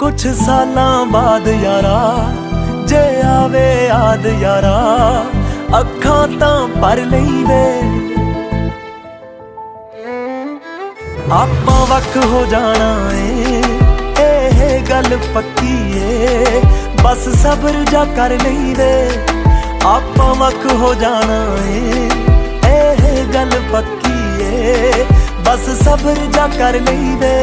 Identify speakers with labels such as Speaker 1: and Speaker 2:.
Speaker 1: कुछ सालां बाद यारा जे आवे याद यारा अखां तां भर लई वे। आपां वक हो जाना ए गल पक्की ए, बस सब्र जा कर लई वे। आपां वक हो जाना ए गल पक्की ए, बस सब्र जा कर लई वे।